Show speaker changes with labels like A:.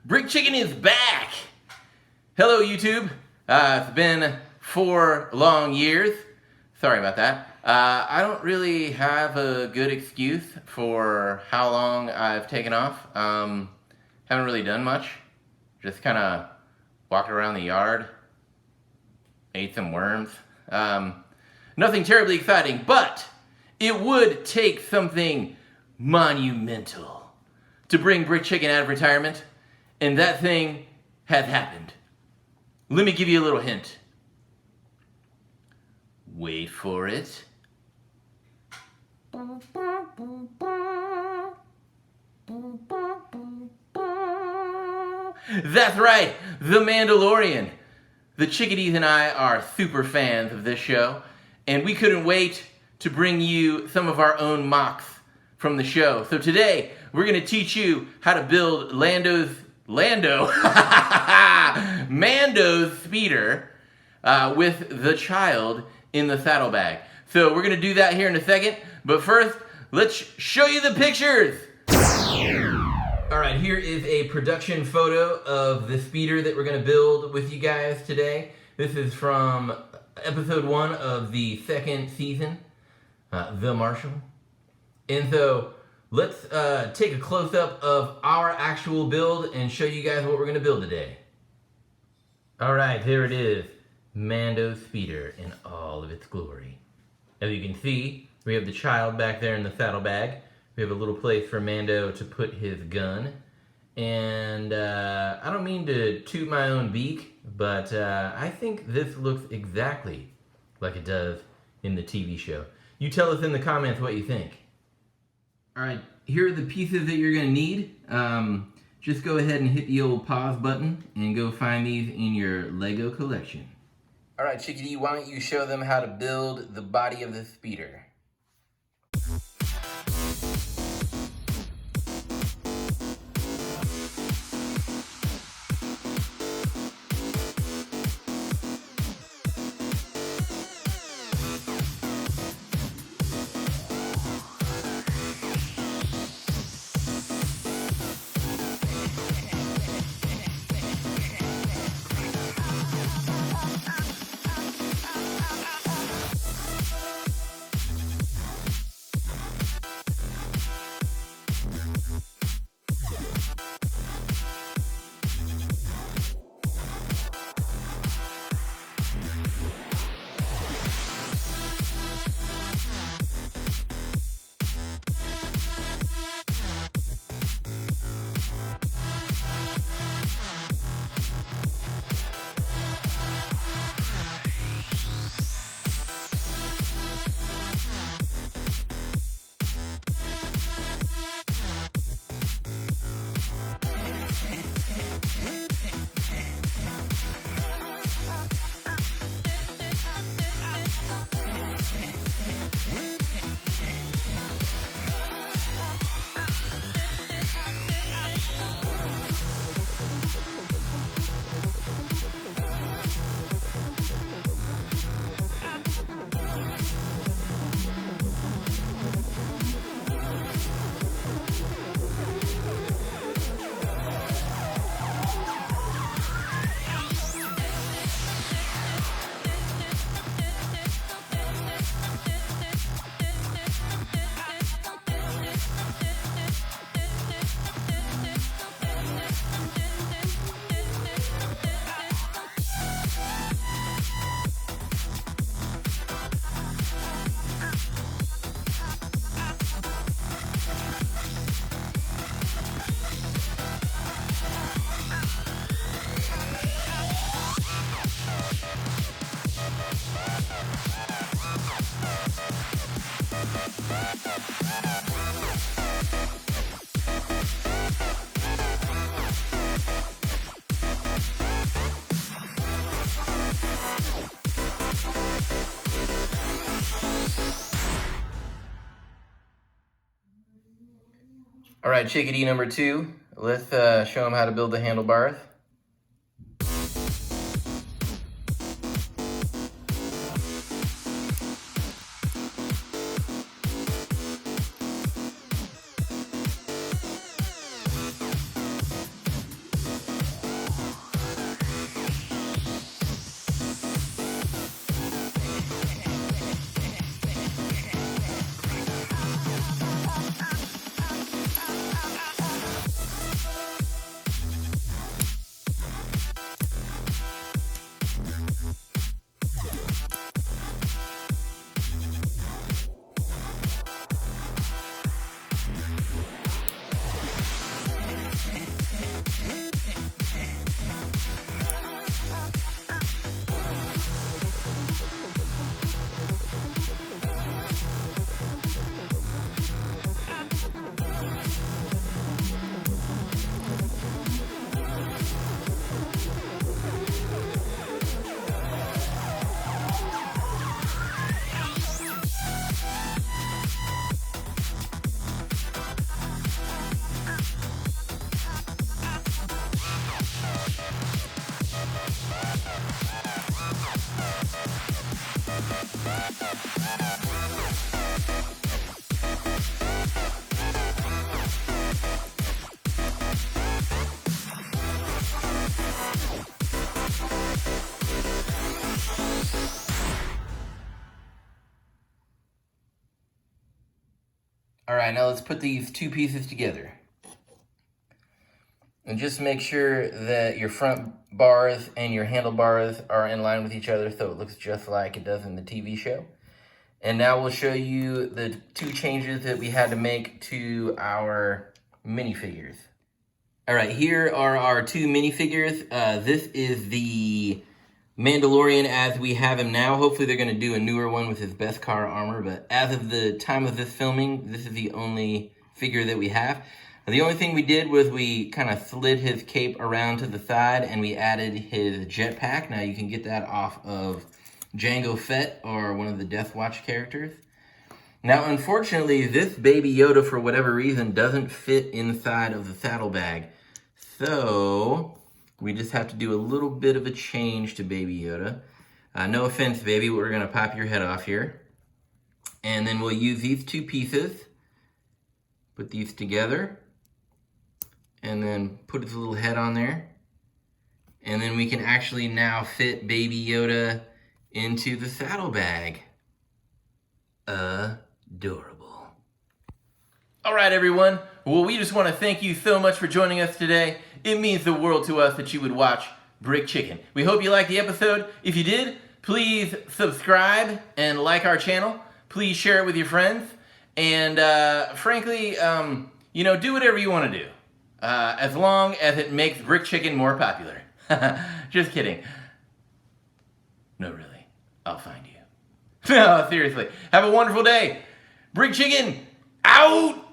A: Brick Chicken is back! Hello, YouTube. It's been 4 long years. Sorry about that. I don't really have a good excuse for how long I've taken off. Haven't really done much. Just kind of walked around the yard, ate some worms. Nothing terribly exciting, but it would take something monumental to bring Brick Chicken out of retirement, and that thing has happened. Let me give you a little hint. Wait for it. That's right, The Mandalorian. The chickadees and I are super fans of this show, and we couldn't wait to bring you some of our own mocks from the show. So today, we're going to teach you how to build Mando's speeder with the child in the saddlebag. So we're going to do that here in a second, but first, let's show you the pictures. All right, here is a production photo of the speeder that we're going to build with you guys today. This is from episode 1 of the 2nd season, The Marshal. And so let's take a close-up of our actual build and show you guys what we're going to build today. All right, there it is, Mando's speeder in all of its glory. As you can see, we have the child back there in the saddlebag. We have a little place for Mando to put his gun. And I don't mean to toot my own beak, but I think this looks exactly like it does in the TV show. You tell us in the comments what you think. All right, here are the pieces that you're gonna need. Just go ahead and hit the old pause button and go find these in your Lego collection. All right, Chickadee, why don't you show them how to build the body of the speeder? All right, chickadee number 2, let's show them how to build the handlebars. right, now let's put these two pieces together. And just make sure that your front bars and your handlebars are in line with each other so it looks just like it does in the TV show. And now we'll show you the two changes that we had to make to our minifigures. All right, here are our two minifigures. This is the Mandalorian as we have him now. Hopefully they're going to do a newer one with his Beskar armor, but as of the time of this filming, this is the only figure that we have. The only thing we did was we kind of slid his cape around to the side and we added his jetpack. Now you can get that off of Jango Fett or one of the Death Watch characters. Now unfortunately this baby Yoda for whatever reason doesn't fit inside of the saddlebag. So we just have to do a little bit of a change to baby Yoda. No offense baby, we're going to pop your head off here. And then we'll use these two pieces. Put these together. And then put his little head on there. And then we can actually now fit baby Yoda into the saddlebag. Adorable. All right, everyone. Well, we just want to thank you so much for joining us today. It means the world to us that you would watch Brick Chicken. We hope you liked the episode. If you did, please subscribe and like our channel. Please share it with your friends. And frankly, do whatever you want to do. As long as it makes Brick Chicken more popular. Just kidding. No, really. I'll find you. No, seriously. Have a wonderful day. Brick Chicken, out!